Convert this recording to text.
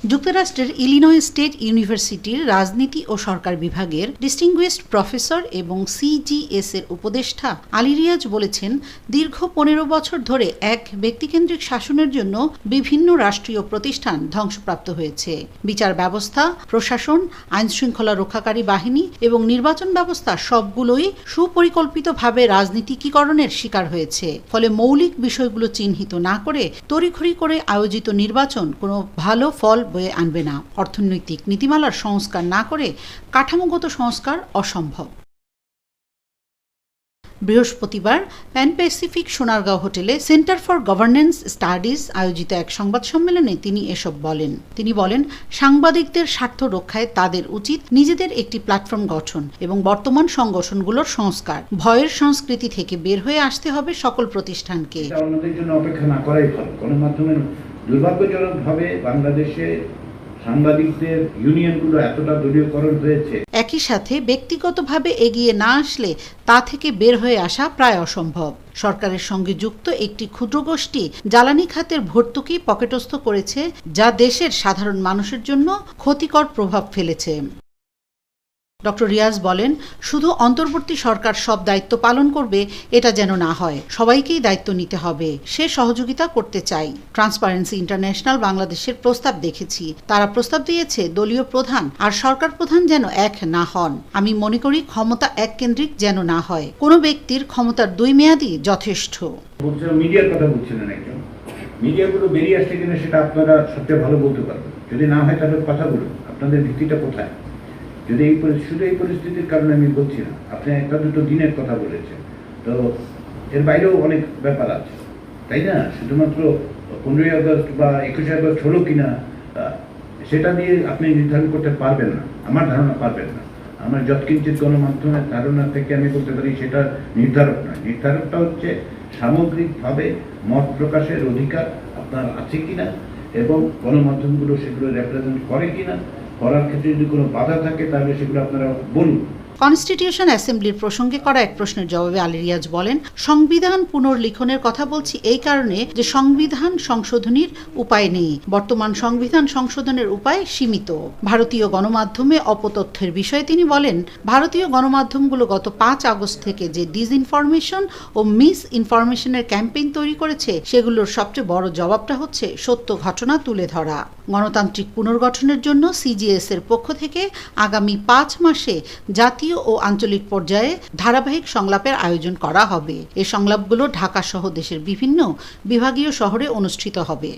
যুক্তরাষ্ট্রের Illinois state ইউনিভার্সিটির রাজনীতি ও সরকার বিভাগের ডিস্টিংগুইশড প্রফেসর এবং সিজিএস এর উপদেষ্টা আলী রিয়াজ বলেছেন, দীর্ঘ ১৫ বছর ধরে এক ব্যক্তিকেন্দ্রিক শাসনের জন্য বিভিন্ন রাষ্ট্রীয় প্রতিষ্ঠান ধ্বংসপ্রাপ্ত হয়েছে। বিচার ব্যবস্থা, প্রশাসন, আইনশৃঙ্খলা রক্ষাকারী বাহিনী এবং নির্বাচন ব্যবস্থা সবগুলোই সুপরিকল্পিতভাবে রাজনীতিকীকরণের শিকার হয়েছে। ফলে মৌলিক বিষয়গুলো চিহ্নিত না করে তড়িঘড়ি করে আয়োজিত নির্বাচন কোনো ভালো ফল বয়ে আনবে না। অর্থনৈতিক নীতিমালার সংস্কার না করে কাঠামোগত সংস্কার অসম্ভব। বৃহস্পতিবার প্যান প্যাসিফিক সোনারগাঁও হোটেলে সেন্টার ফর গভর্নেন্স স্টাডিজ আয়োজিত এক সংবাদ সম্মেলনে তিনি এসব বলেন। তিনি বলেন, সাংবাদিকদের স্বার্থ রক্ষায় তাদের উচিত নিজেদের একটি প্ল্যাটফর্ম গঠন এবং বর্তমান সংগঠনগুলোর সংস্কার। ভয়ের সংস্কৃতি থেকে বের হয়ে আসতে হবে সকল প্রতিষ্ঠানকে। অন্যদের জন্য অপেক্ষা না করাই ভালো। গণমাধ্যমের দুর্ভাগ্যজনকভাবে বাংলাদেশে সাংবাদিকদের ইউনিয়নগুলো এতটা দলীয়করণ হয়েছে। একই সাথে ব্যক্তিগতভাবে এগিয়ে না আসলে তা থেকে বের হয়ে আসা প্রায় অসম্ভব। সরকারের সঙ্গে যুক্ত একটি ক্ষুদ্র গোষ্ঠী জ্বালানি খাতের ভর্তুকি পকেটস্থ করেছে, যা দেশের সাধারণ মানুষের জন্য ক্ষতিকর প্রভাব ফেলেছে। ডক্টর রিয়াজ বলেন, শুধু অন্তর্বর্তী সরকার সব দায়িত্ব পালন করবে এটা যেন না হয়, সবাইকেই দায়িত্ব নিতে হবে। সে সহযোগিতা করতে চাই। ট্রান্সপারেন্সি ইন্টারন্যাশনাল বাংলাদেশের প্রস্তাব দেখেছি। তারা প্রস্তাব দিয়েছে দলীয় প্রধান আর সরকার প্রধান যেন এক না হন। আমি মনে করি ক্ষমতা এক কেন্দ্রিক যেন না হয়। কোনো ব্যক্তির ক্ষমতার 2 মেয়াদই যথেষ্ট। মিডিয়ার কথা বলছিলেন একজন, মিডিয়াগুলো বেরিয়ে আসছে কিনা সেটা আপনারা সবচেয়ে ভালো বলতে পারবেন। যদি না হয় তাহলে কথা বলুন, আপনাদের ভিত্তিটা কোথায়? যদি শুধু এই পরিস্থিতির কারণে আমি বলছি না, আপনি একটা দুটো দিনের কথা বলেছেন, তো এর বাইরেও অনেক ব্যাপার আছে, তাই না? শুধুমাত্র 15ই আগস্ট বা 21শে আগস্ট হলো কিনা সেটা দিয়ে আপনি নির্ধারণ করতে পারবেন না, আমার ধারণা পারবেন না। আমার যৎকিঞ্চিত গণমাধ্যমের ধারণা থেকে আমি বলতে পারি সেটা নির্ধারক নয়। নির্ধারকটা হচ্ছে সামগ্রিকভাবে মত প্রকাশের অধিকার আপনার আছে কিনা এবং গণমাধ্যমগুলো সেগুলো রিপ্রেজেন্ট করে কিনা। করার ক্ষেত্রে যদি কোনো বাধা থাকে তাহলে সেগুলো আপনারা বলুন। কনস্টিটিউশন অ্যাসেম্বলির প্রসঙ্গে করা এক প্রশ্নের জবাবে আলী রিয়াজ বলেন, সংবিধান পুনর্লিখনের কথা বলছি এই কারণে যে সংবিধান সংশোধনীর উপায় নেই। বর্তমান সংবিধান সংশোধনের উপায় সীমিত। ভারতীয় গণমাধ্যমে অপতথ্যের বিষয়ে তিনি বলেন, ভারতীয় গণমাধ্যমগুলো গত 5 আগস্ট থেকে যে ডিসইনফরমেশন ও মিস ইনফরমেশনের ক্যাম্পেইন তৈরি করেছে সেগুলোর সবচেয়ে বড় জবাবটা হচ্ছে সত্য ঘটনা তুলে ধরা। গণতান্ত্রিক পুনর্গঠনের জন্য সিজিএস এর পক্ষ থেকে আগামী 5 মাসে জাতীয় ও আঞ্চলিক পর্যায়ে ধারাবাহিক সংলাপের আয়োজন করা হবে। এই সংলাপগুলো ঢাকা সহ দেশের বিভিন্ন বিভাগীয় শহরে অনুষ্ঠিত হবে।